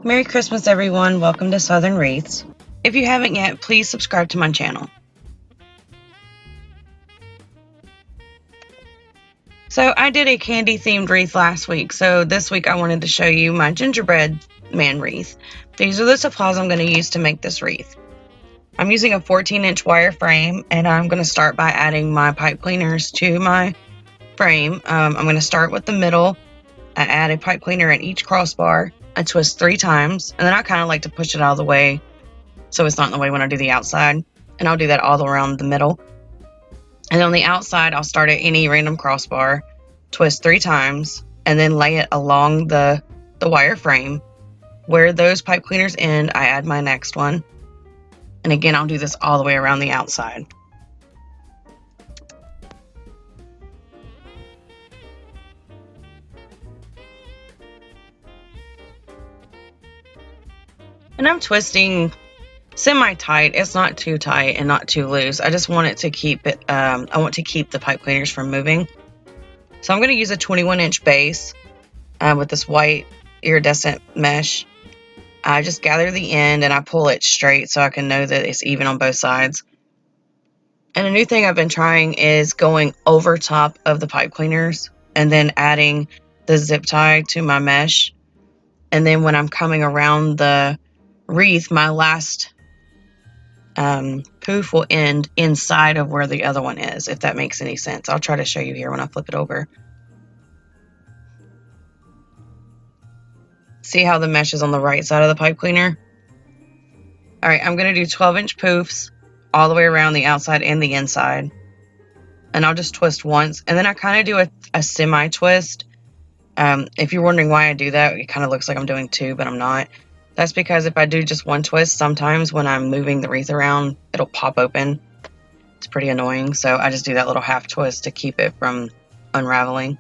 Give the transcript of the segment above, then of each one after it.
Merry Christmas, everyone. Welcome to Southern Wreaths. If you haven't yet, please subscribe to my channel. So I did a candy themed wreath last week, so this week I wanted to show you my gingerbread man wreath. These are the supplies I'm going to use to make this wreath. I'm using a 14-inch wire frame, and I'm going to start by adding my pipe cleaners to my frame. I'm going to start with the middle. I add a pipe cleaner at each crossbar. I twist 3 times, and then I kind of like to push it out of the way so it's not in the way when I do the outside. And I'll do that all around the middle. And on the outside, I'll start at any random crossbar, twist 3 times, and then lay it along the wire frame. Where those pipe cleaners end, I add my next one. And again, I'll do this all the way around the outside. And I'm twisting semi-tight. It's not too tight and not too loose. I just want it to keep it, I want to keep the pipe cleaners from moving. So I'm going to use a 21-inch base with this white iridescent mesh. I just gather the end and I pull it straight so I can know that it's even on both sides. And a new thing I've been trying is going over top of the pipe cleaners and then adding the zip tie to my mesh. And then when I'm coming around the wreath, my last poof will end inside of where the other one is, if that makes any sense. I'll try to show you here when I flip it over. See how the mesh is on the right side of the pipe cleaner? Alright, I'm going to do 12-inch poofs all the way around the outside and the inside. And I'll just twist once, and then I kind of do a semi-twist. If you're wondering why I do that, it kind of looks like I'm doing 2, but I'm not. That's because if I do just one twist, sometimes when I'm moving the wreath around, it'll pop open. It's pretty annoying, so I just do that little half twist to keep it from unraveling.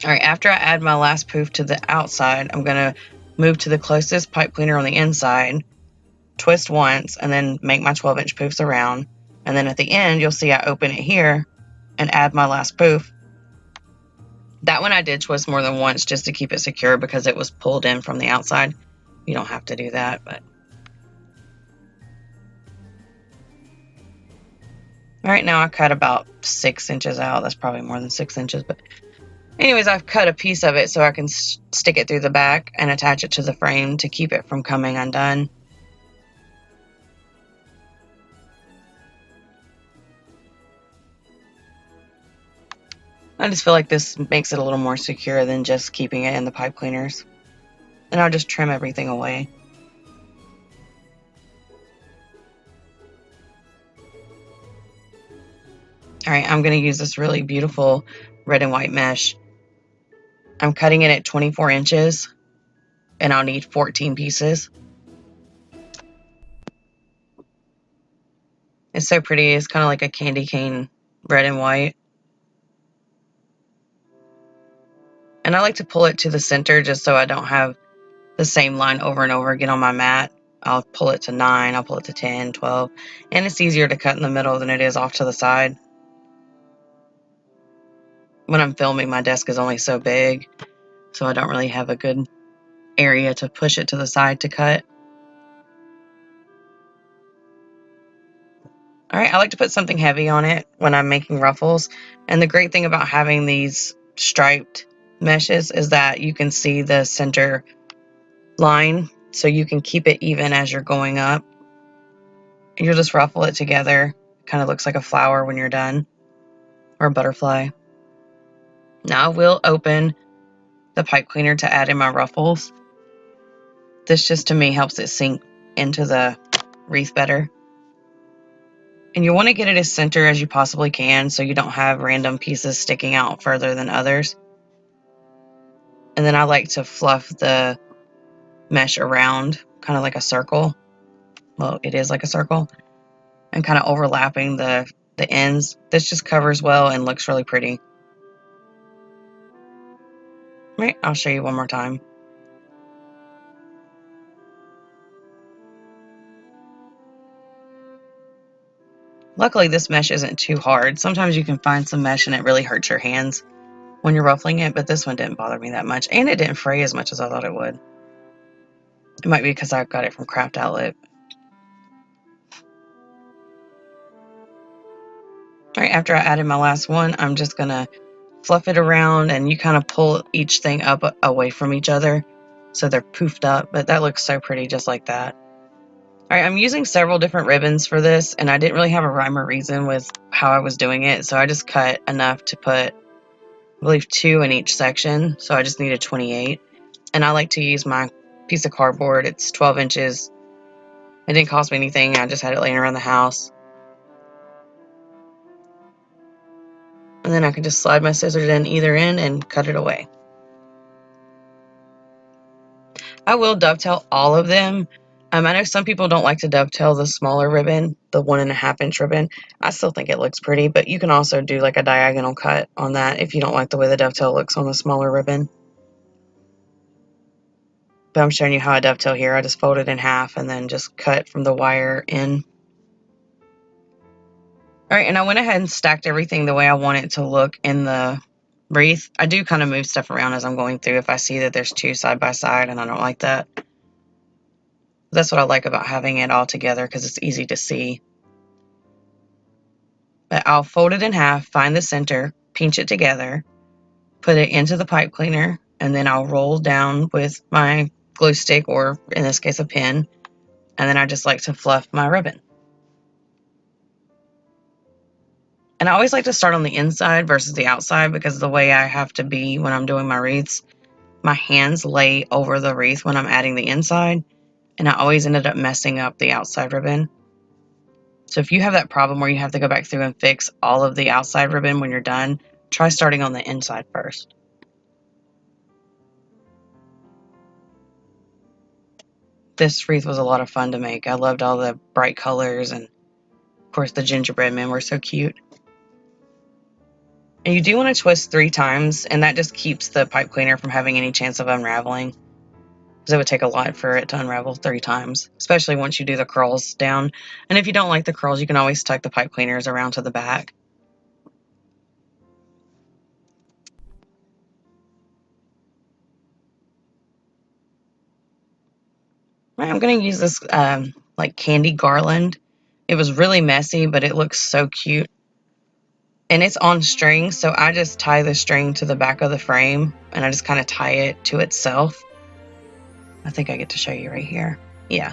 Alright, after I add my last poof to the outside, I'm going to move to the closest pipe cleaner on the inside, twist once, and then make my 12-inch poofs around. And then at the end, you'll see I open it here and add my last poof. That one I did twist more than once just to keep it secure because it was pulled in from the outside. You don't have to do that, but... Alright, now I cut about 6 inches out. That's probably more than 6 inches, but... Anyways, I've cut a piece of it so I can stick it through the back and attach it to the frame to keep it from coming undone. I just feel like this makes it a little more secure than just keeping it in the pipe cleaners. And I'll just trim everything away. Alright, I'm going to use this really beautiful red and white mesh. I'm cutting it at 24 inches. And I'll need 14 pieces. It's so pretty. It's kind of like a candy cane red and white. And I like to pull it to the center just so I don't have the same line over and over again on my mat. I'll pull it to 9, I'll pull it to 10, 12, and it's easier to cut in the middle than it is off to the side. When I'm filming, my desk is only so big, so I don't really have a good area to push it to the side to cut. Alright, I like to put something heavy on it when I'm making ruffles, and the great thing about having these striped meshes is that you can see the center line, so you can keep it even as you're going up. You'll just ruffle it together. It kind of looks like a flower when you're done, or a butterfly. Now I will open the pipe cleaner to add in my ruffles. This just to me helps it sink into the wreath better. And you want to get it as center as you possibly can so you don't have random pieces sticking out further than others. And then I like to fluff the mesh around, kind of like a circle. Well, it is like a circle. And kind of overlapping the ends. This just covers well and looks really pretty. Right, I'll show you one more time. Luckily, this mesh isn't too hard. Sometimes you can find some mesh and it really hurts your hands when you're ruffling it, but this one didn't bother me that much, and it didn't fray as much as I thought it would. It might be because I got it from Craft Outlet. All right, after I added my last one, I'm just gonna fluff it around, and you kind of pull each thing up away from each other so they're poofed up, but that looks so pretty just like that. All right, I'm using several different ribbons for this, and I didn't really have a rhyme or reason with how I was doing it, so I just cut enough to put, I believe, 2 in each section, so I just needed 28. And I like to use my piece of cardboard. It's 12 inches. It didn't cost me anything. I just had it laying around the house. And then I can just slide my scissors in either end and cut it away. I will dovetail all of them. I know some people don't like to dovetail the smaller ribbon, the 1.5 inch ribbon. I still think it looks pretty, but you can also do like a diagonal cut on that if you don't like the way the dovetail looks on the smaller ribbon. But I'm showing you how I dovetail here. I just fold it in half and then just cut from the wire in. All right, and I went ahead and stacked everything the way I want it to look in the wreath. I do kind of move stuff around as I'm going through if I see that there's 2 side by side, and I don't like that. That's what I like about having it all together, because it's easy to see. But I'll fold it in half, find the center, pinch it together, put it into the pipe cleaner, and then I'll roll down with my glue stick, or in this case a pin, and then I just like to fluff my ribbon. And I always like to start on the inside versus the outside, because the way I have to be when I'm doing my wreaths, my hands lay over the wreath when I'm adding the inside, and I always ended up messing up the outside ribbon. So if you have that problem where you have to go back through and fix all of the outside ribbon when you're done, try starting on the inside first. This wreath was a lot of fun to make. I loved all the bright colors, and of course the gingerbread men were so cute. And you do want to twist 3 times, and that just keeps the pipe cleaner from having any chance of unraveling, because it would take a lot for it to unravel 3 times, especially once you do the curls down. And if you don't like the curls, you can always tuck the pipe cleaners around to the back. I'm going to use this like candy garland. It was really messy, but it looks so cute. And it's on string, so I just tie the string to the back of the frame, and I just kind of tie it to itself. I think I get to show you right here. Yeah.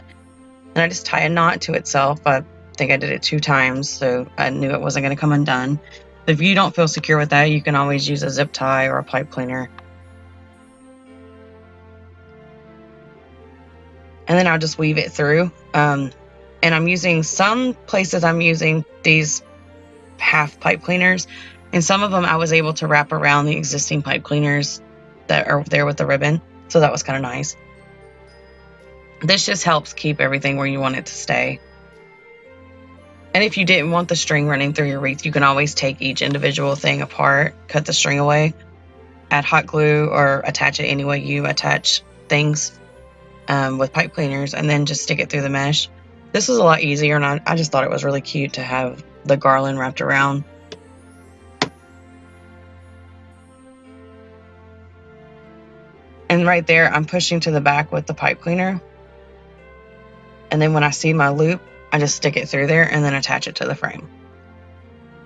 And I just tie a knot to itself. I think I did it 2 times, so I knew it wasn't going to come undone. But if you don't feel secure with that, you can always use a zip tie or a pipe cleaner. And then I'll just weave it through. And I'm using, some places I'm using these half pipe cleaners, and some of them I was able to wrap around the existing pipe cleaners that are there with the ribbon, so that was kind of nice. This just helps keep everything where you want it to stay. And if you didn't want the string running through your wreath, you can always take each individual thing apart, cut the string away, add hot glue, or attach it any way you attach things with pipe cleaners, and then just stick it through the mesh. This was a lot easier, and I just thought it was really cute to have the garland wrapped around. And right there, I'm pushing to the back with the pipe cleaner. And then when I see my loop, I just stick it through there and then attach it to the frame.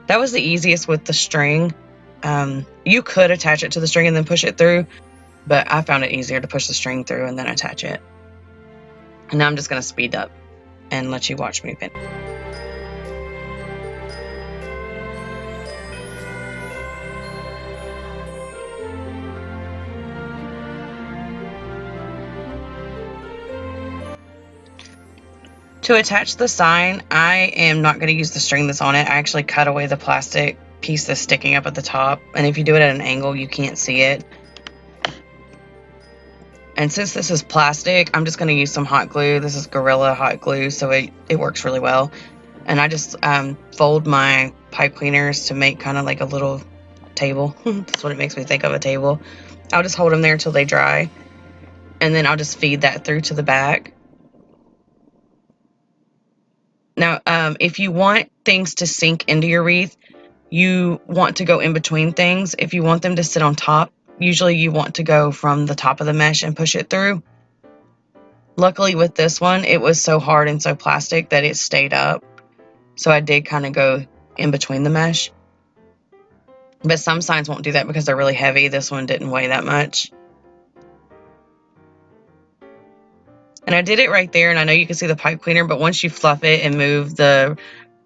That was the easiest with the string. You could attach it to the string and then push it through, but I found it easier to push the string through and then attach it. And now I'm just going to speed up and let you watch me finish. To attach the sign, I am not going to use the string that's on it. I actually cut away the plastic piece that's sticking up at the top, and if you do it at an angle, you can't see it. And since this is plastic, I'm just going to use some hot glue. This is Gorilla hot glue, so it works really well. And I just fold my pipe cleaners to make kind of like a little table. That's what it makes me think of, a table. I'll just hold them there until they dry, and then I'll just feed that through to the back. Now, if you want things to sink into your wreath, you want to go in between things. If you want them to sit on top, usually you want to go from the top of the mesh and push it through. Luckily with this one, it was so hard and so plastic that it stayed up. So I did kind of go in between the mesh. But some signs won't do that because they're really heavy. This one didn't weigh that much. And I did it right there, and I know you can see the pipe cleaner, but once you fluff it and move the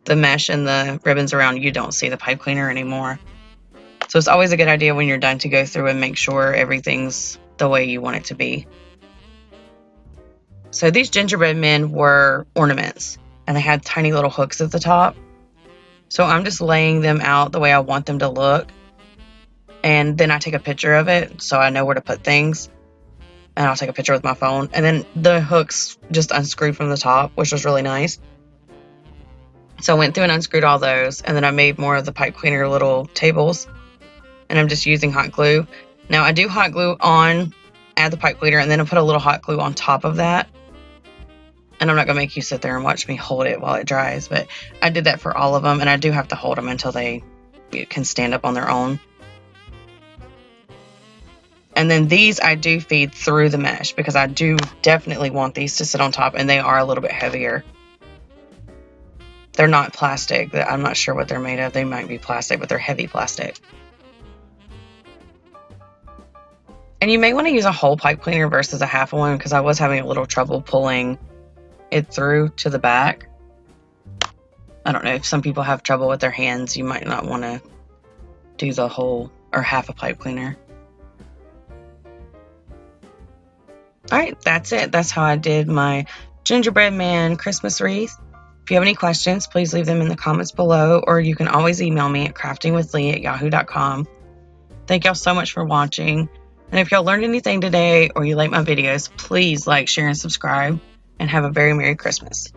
mesh and the ribbons around, you don't see the pipe cleaner anymore. So it's always a good idea when you're done to go through and make sure everything's the way you want it to be. So these gingerbread men were ornaments, and they had tiny little hooks at the top. So I'm just laying them out the way I want them to look. And then I take a picture of it so I know where to put things. And I'll take a picture with my phone. And then the hooks just unscrew from the top, which was really nice. So I went through and unscrewed all those. And then I made more of the pipe cleaner little tables. And I'm just using hot glue. Now I do hot glue on, add the pipe cleaner, and then I put a little hot glue on top of that. And I'm not going to make you sit there and watch me hold it while it dries. But I did that for all of them. And I do have to hold them until they can stand up on their own. And then these I do feed through the mesh because I do definitely want these to sit on top, and they are a little bit heavier. They're not plastic. I'm not sure what they're made of. They might be plastic, but they're heavy plastic. And you may want to use a whole pipe cleaner versus a half one because I was having a little trouble pulling it through to the back. I don't know, if some people have trouble with their hands, you might not want to do the whole or half a pipe cleaner. Alright, that's it. That's how I did my gingerbread man Christmas wreath. If you have any questions, please leave them in the comments below, or you can always email me at craftingwithlee@yahoo.com. Thank y'all so much for watching. And if y'all learned anything today or you like my videos, please like, share, and subscribe. And have a very Merry Christmas.